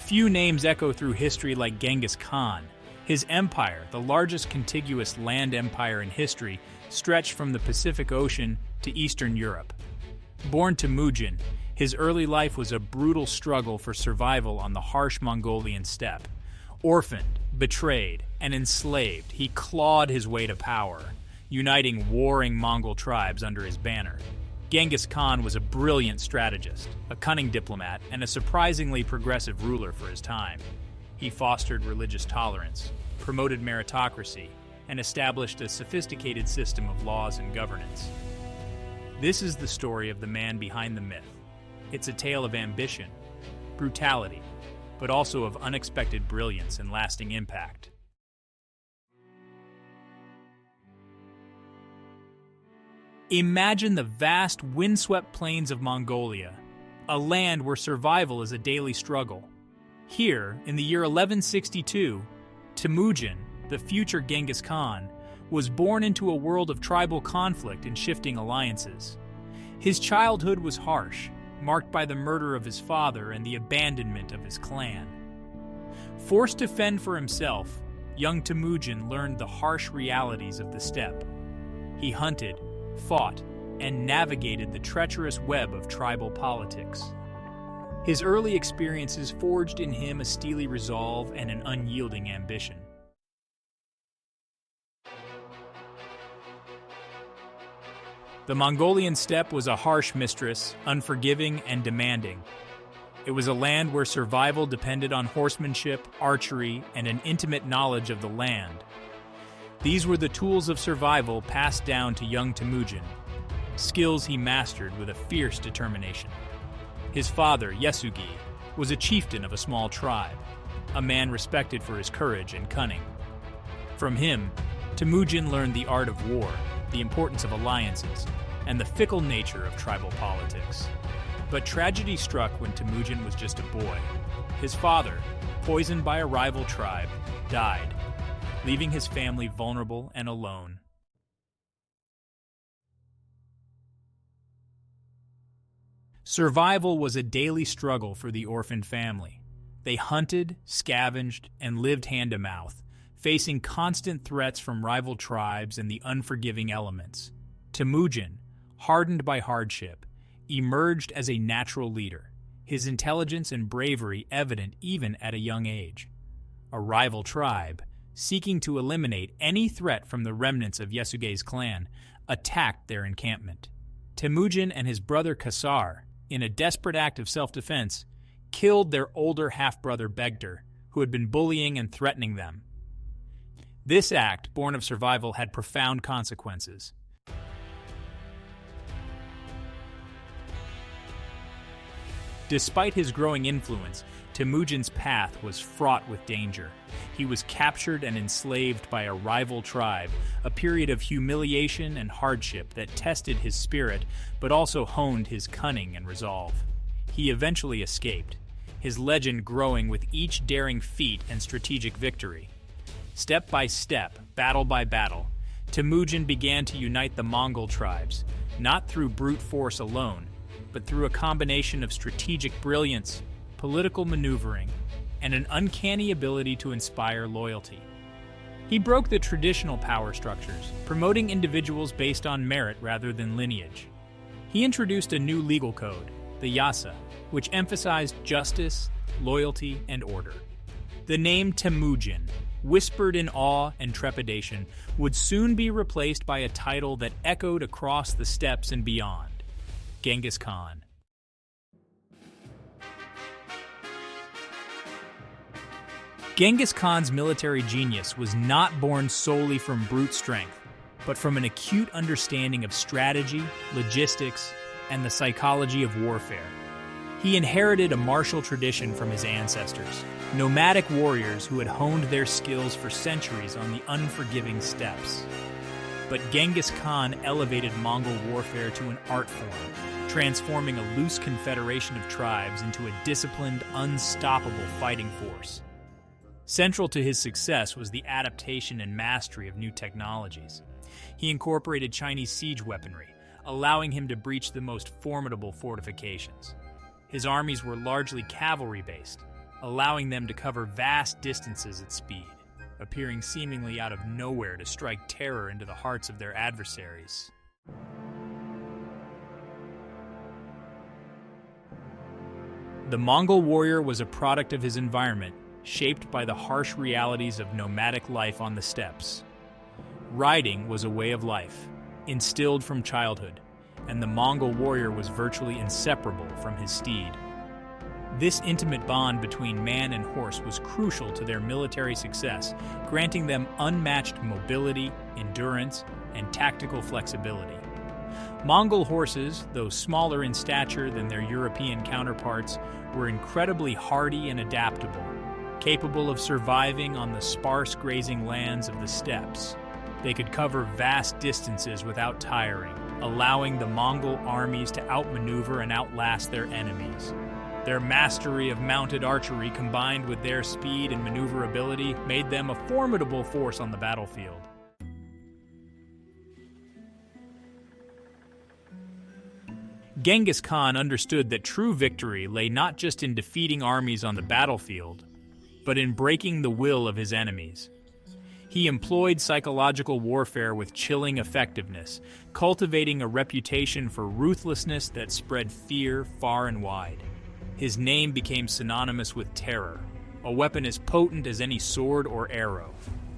Few names echo through history like Genghis Khan. His empire, the largest contiguous land empire in history, stretched from the Pacific Ocean to Eastern Europe. Born Temujin, his early life was a brutal struggle for survival on the harsh Mongolian steppe. Orphaned, betrayed, and enslaved, he clawed his way to power, uniting warring Mongol tribes under his banner. Genghis Khan was a brilliant strategist, a cunning diplomat, and a surprisingly progressive ruler for his time. He fostered religious tolerance, promoted meritocracy, and established a sophisticated system of laws and governance. This is the story of the man behind the myth. It's a tale of ambition, brutality, but also of unexpected brilliance and lasting impact. Imagine the vast, windswept plains of Mongolia, a land where survival is a daily struggle. Here, in the year 1162, Temujin, the future Genghis Khan, was born into a world of tribal conflict and shifting alliances. His childhood was harsh, marked by the murder of his father and the abandonment of his clan. Forced to fend for himself, young Temujin learned the harsh realities of the steppe. He hunted, fought, and navigated the treacherous web of tribal politics. His early experiences forged in him a steely resolve and an unyielding ambition. The Mongolian steppe was a harsh mistress, unforgiving and demanding. It was a land where survival depended on horsemanship, archery, and an intimate knowledge of the land. These were the tools of survival passed down to young Temujin, skills he mastered with a fierce determination. His father, Yasugi, was a chieftain of a small tribe, a man respected for his courage and cunning. From him, Temujin learned the art of war, the importance of alliances, and the fickle nature of tribal politics. But tragedy struck when Temujin was just a boy. His father, poisoned by a rival tribe, died, leaving his family vulnerable and alone. Survival was a daily struggle for the orphaned family. They hunted, scavenged, and lived hand-to-mouth, facing constant threats from rival tribes and the unforgiving elements. Temujin, hardened by hardship, emerged as a natural leader, his intelligence and bravery evident even at a young age. A rival tribe, seeking to eliminate any threat from the remnants of Yasuge's clan, attacked their encampment. Temujin and his brother Kasar, in a desperate act of self-defense, killed their older half-brother Begter, who had been bullying and threatening them. This act, born of survival, had profound consequences. Despite his growing influence, Temujin's path was fraught with danger. He was captured and enslaved by a rival tribe, a period of humiliation and hardship that tested his spirit but also honed his cunning and resolve. He eventually escaped, his legend growing with each daring feat and strategic victory. Step by step, battle by battle, Temujin began to unite the Mongol tribes, not through brute force alone, but through a combination of strategic brilliance, political maneuvering, and an uncanny ability to inspire loyalty. He broke the traditional power structures, promoting individuals based on merit rather than lineage. He introduced a new legal code, the Yasa, which emphasized justice, loyalty, and order. The name Temujin, whispered in awe and trepidation, would soon be replaced by a title that echoed across the steppes and beyond: Genghis Khan. Genghis Khan's military genius was not born solely from brute strength, but from an acute understanding of strategy, logistics, and the psychology of warfare. He inherited a martial tradition from his ancestors, nomadic warriors who had honed their skills for centuries on the unforgiving steppes. But Genghis Khan elevated Mongol warfare to an art form, transforming a loose confederation of tribes into a disciplined, unstoppable fighting force. Central to his success was the adaptation and mastery of new technologies. He incorporated Chinese siege weaponry, allowing him to breach the most formidable fortifications. His armies were largely cavalry-based, allowing them to cover vast distances at speed, appearing seemingly out of nowhere to strike terror into the hearts of their adversaries. The Mongol warrior was a product of his environment, shaped by the harsh realities of nomadic life on the steppes. Riding was a way of life, instilled from childhood, and the Mongol warrior was virtually inseparable from his steed. This intimate bond between man and horse was crucial to their military success, granting them unmatched mobility, endurance, and tactical flexibility. Mongol horses, though smaller in stature than their European counterparts, were incredibly hardy and adaptable, capable of surviving on the sparse grazing lands of the steppes. They could cover vast distances without tiring, allowing the Mongol armies to outmaneuver and outlast their enemies. Their mastery of mounted archery combined with their speed and maneuverability made them a formidable force on the battlefield. Genghis Khan understood that true victory lay not just in defeating armies on the battlefield, but in breaking the will of his enemies. He employed psychological warfare with chilling effectiveness, cultivating a reputation for ruthlessness that spread fear far and wide. His name became synonymous with terror, a weapon as potent as any sword or arrow.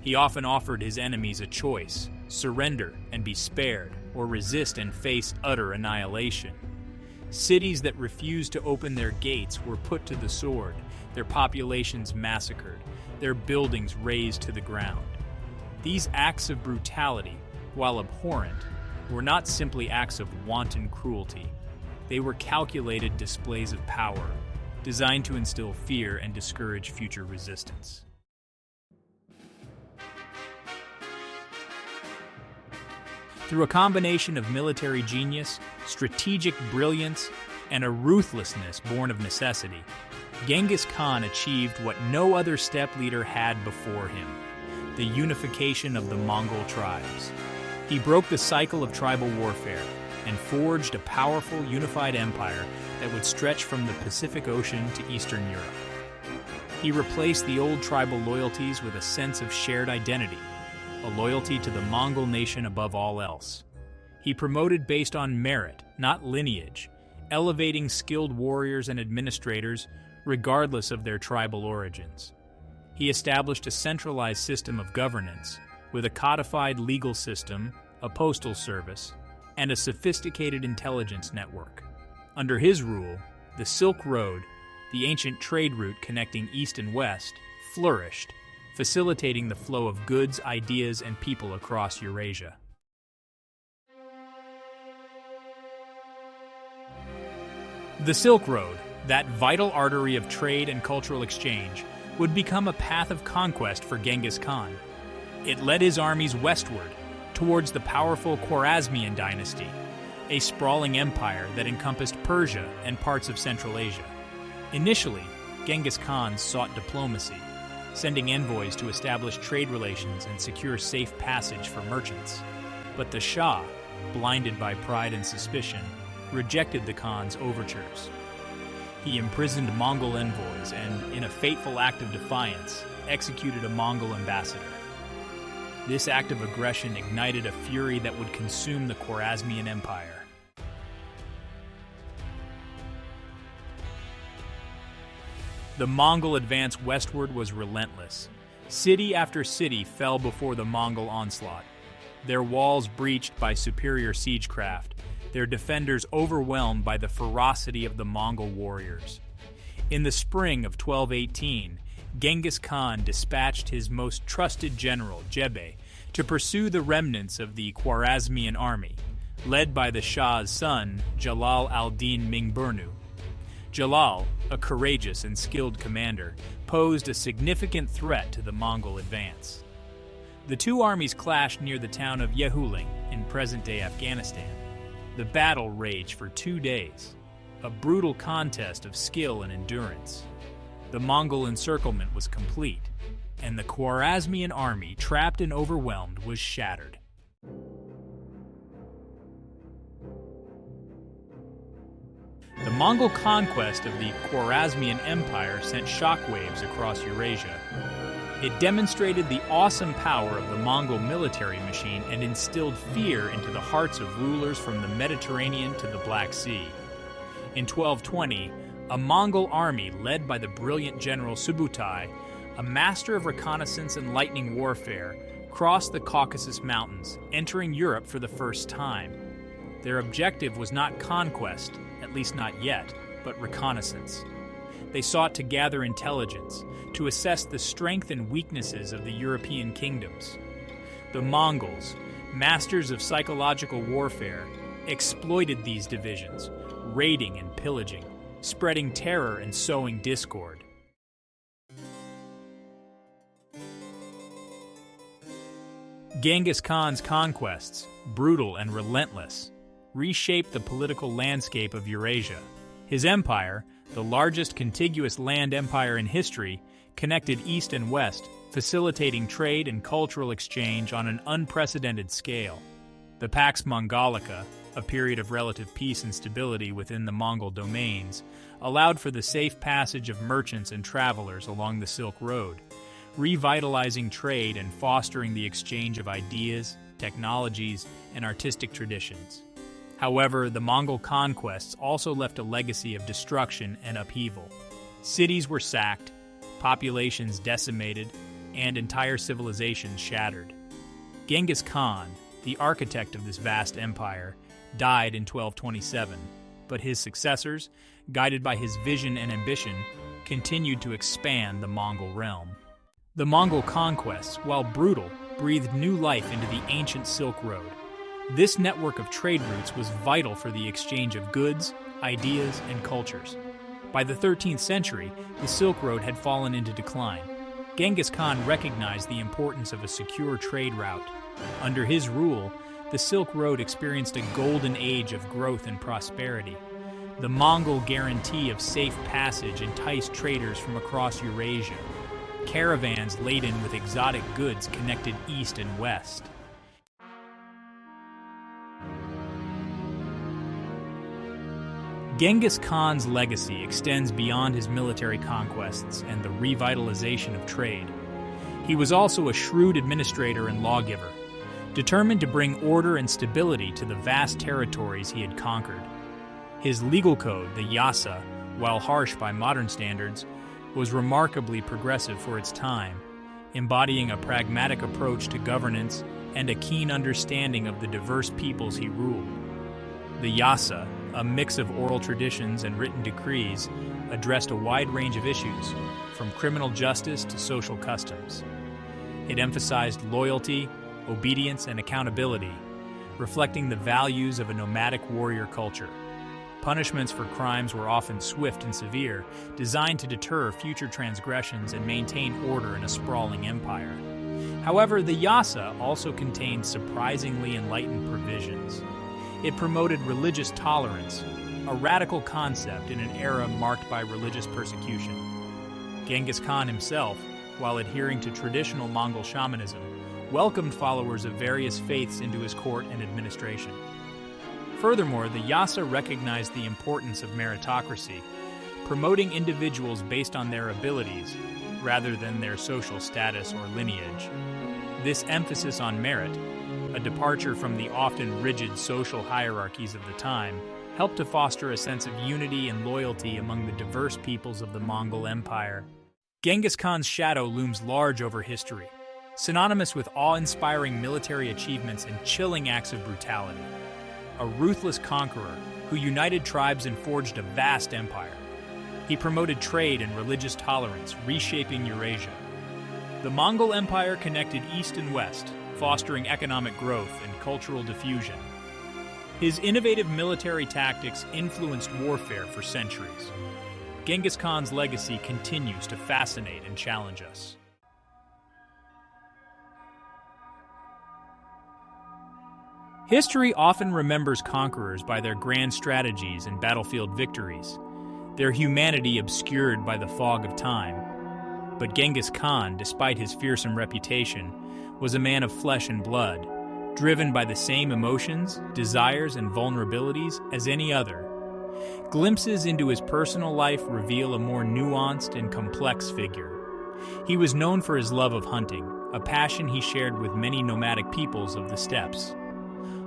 He often offered his enemies a choice: surrender and be spared, or resist and face utter annihilation. Cities that refused to open their gates were put to the sword, their populations massacred, their buildings razed to the ground. These acts of brutality, while abhorrent, were not simply acts of wanton cruelty. They were calculated displays of power, designed to instill fear and discourage future resistance. Through a combination of military genius, strategic brilliance, and a ruthlessness born of necessity, Genghis Khan achieved what no other steppe leader had before him: the unification of the Mongol tribes. He broke the cycle of tribal warfare and forged a powerful, unified empire that would stretch from the Pacific Ocean to Eastern Europe. He replaced the old tribal loyalties with a sense of shared identity, a loyalty to the Mongol nation above all else. He promoted based on merit, not lineage, elevating skilled warriors and administrators regardless of their tribal origins. He established a centralized system of governance with a codified legal system, a postal service, and a sophisticated intelligence network. Under his rule, the Silk Road, the ancient trade route connecting East and West, flourished, facilitating the flow of goods, ideas, and people across Eurasia. The Silk Road, that vital artery of trade and cultural exchange, would become a path of conquest for Genghis Khan. It led his armies westward, towards the powerful Khwarezmian dynasty, a sprawling empire that encompassed Persia and parts of Central Asia. Initially, Genghis Khan sought diplomacy, sending envoys to establish trade relations and secure safe passage for merchants. But the Shah, blinded by pride and suspicion, rejected the Khan's overtures. He imprisoned Mongol envoys and, in a fateful act of defiance, executed a Mongol ambassador. This act of aggression ignited a fury that would consume the Khwarezmian Empire. The Mongol advance westward was relentless. City after city fell before the Mongol onslaught, their walls breached by superior siegecraft, their defenders overwhelmed by the ferocity of the Mongol warriors. In the spring of 1218, Genghis Khan dispatched his most trusted general, Jebe, to pursue the remnants of the Khwarezmian army, led by the Shah's son, Jalal al-Din Mingburnu. Jalal, a courageous and skilled commander, posed a significant threat to the Mongol advance. The two armies clashed near the town of Yehuling in present-day Afghanistan. The battle raged for 2 days, a brutal contest of skill and endurance. The Mongol encirclement was complete, and the Khwarezmian army, trapped and overwhelmed, was shattered. The Mongol conquest of the Khwarezmian Empire sent shockwaves across Eurasia. It demonstrated the awesome power of the Mongol military machine and instilled fear into the hearts of rulers from the Mediterranean to the Black Sea. In 1220, a Mongol army led by the brilliant general Subutai, a master of reconnaissance and lightning warfare, crossed the Caucasus Mountains, entering Europe for the first time. Their objective was not conquest, at least not yet, but reconnaissance. They sought to gather intelligence, to assess the strength and weaknesses of the European kingdoms. The Mongols, masters of psychological warfare, exploited these divisions, raiding and pillaging, spreading terror and sowing discord. Genghis Khan's conquests, brutal and relentless, reshaped the political landscape of Eurasia. His empire, the largest contiguous land empire in history, connected east and west, facilitating trade and cultural exchange on an unprecedented scale. The Pax Mongolica, a period of relative peace and stability within the Mongol domains, allowed for the safe passage of merchants and travelers along the Silk Road, revitalizing trade and fostering the exchange of ideas, technologies, and artistic traditions. However, the Mongol conquests also left a legacy of destruction and upheaval. Cities were sacked, populations decimated, and entire civilizations shattered. Genghis Khan, the architect of this vast empire, died in 1227, but his successors, guided by his vision and ambition, continued to expand the Mongol realm. The Mongol conquests, while brutal, breathed new life into the ancient Silk Road. This network of trade routes was vital for the exchange of goods, ideas, and cultures. By the 13th century, the Silk Road had fallen into decline. Genghis Khan recognized the importance of a secure trade route. Under his rule, the Silk Road experienced a golden age of growth and prosperity. The Mongol guarantee of safe passage enticed traders from across Eurasia. Caravans laden with exotic goods connected east and west. Genghis Khan's legacy extends beyond his military conquests and the revitalization of trade. He was also a shrewd administrator and lawgiver, determined to bring order and stability to the vast territories he had conquered. His legal code, the Yasa, while harsh by modern standards, was remarkably progressive for its time, embodying a pragmatic approach to governance and a keen understanding of the diverse peoples he ruled. The Yasa, a mix of oral traditions and written decrees, addressed a wide range of issues, from criminal justice to social customs. It emphasized loyalty, obedience, and accountability, reflecting the values of a nomadic warrior culture. Punishments for crimes were often swift and severe, designed to deter future transgressions and maintain order in a sprawling empire. However, the Yasa also contained surprisingly enlightened provisions. It promoted religious tolerance, a radical concept in an era marked by religious persecution. Genghis Khan himself, while adhering to traditional Mongol shamanism, welcomed followers of various faiths into his court and administration. Furthermore, the Yasa recognized the importance of meritocracy, promoting individuals based on their abilities rather than their social status or lineage. This emphasis on merit, a departure from the often rigid social hierarchies of the time, helped to foster a sense of unity and loyalty among the diverse peoples of the Mongol Empire. Genghis Khan's shadow looms large over history, synonymous with awe-inspiring military achievements and chilling acts of brutality. A ruthless conqueror who united tribes and forged a vast empire. He promoted trade and religious tolerance, reshaping Eurasia. The Mongol Empire connected east and west, fostering economic growth and cultural diffusion. His innovative military tactics influenced warfare for centuries. Genghis Khan's legacy continues to fascinate and challenge us. History often remembers conquerors by their grand strategies and battlefield victories, their humanity obscured by the fog of time. But Genghis Khan, despite his fearsome reputation, was a man of flesh and blood, driven by the same emotions, desires, and vulnerabilities as any other. Glimpses into his personal life reveal a more nuanced and complex figure. He was known for his love of hunting, a passion he shared with many nomadic peoples of the steppes.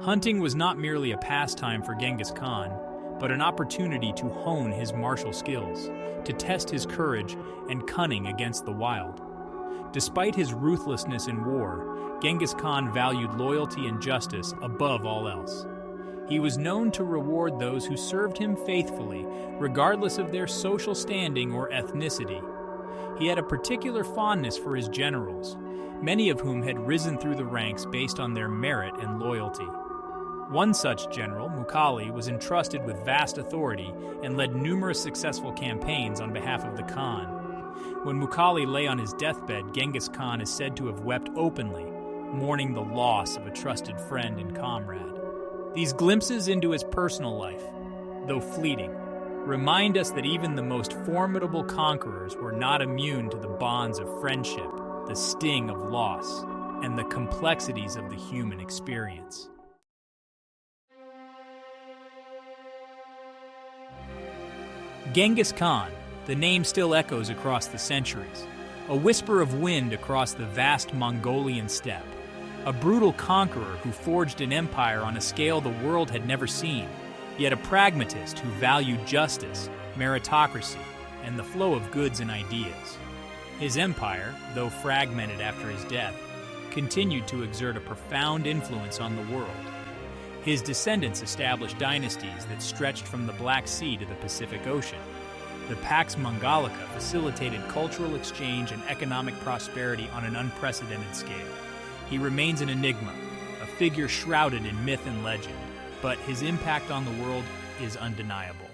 Hunting was not merely a pastime for Genghis Khan, but an opportunity to hone his martial skills, to test his courage and cunning against the wild. Despite his ruthlessness in war, Genghis Khan valued loyalty and justice above all else. He was known to reward those who served him faithfully, regardless of their social standing or ethnicity. He had a particular fondness for his generals, many of whom had risen through the ranks based on their merit and loyalty. One such general, Mukhali, was entrusted with vast authority and led numerous successful campaigns on behalf of the Khan. When Mukhali lay on his deathbed, Genghis Khan is said to have wept openly, mourning the loss of a trusted friend and comrade. These glimpses into his personal life, though fleeting, remind us that even the most formidable conquerors were not immune to the bonds of friendship, the sting of loss, and the complexities of the human experience. Genghis Khan, the name still echoes across the centuries, a whisper of wind across the vast Mongolian steppe, a brutal conqueror who forged an empire on a scale the world had never seen, yet a pragmatist who valued justice, meritocracy, and the flow of goods and ideas. His empire, though fragmented after his death, continued to exert a profound influence on the world. His descendants established dynasties that stretched from the Black Sea to the Pacific Ocean. The Pax Mongolica facilitated cultural exchange and economic prosperity on an unprecedented scale. He remains an enigma, a figure shrouded in myth and legend, but his impact on the world is undeniable.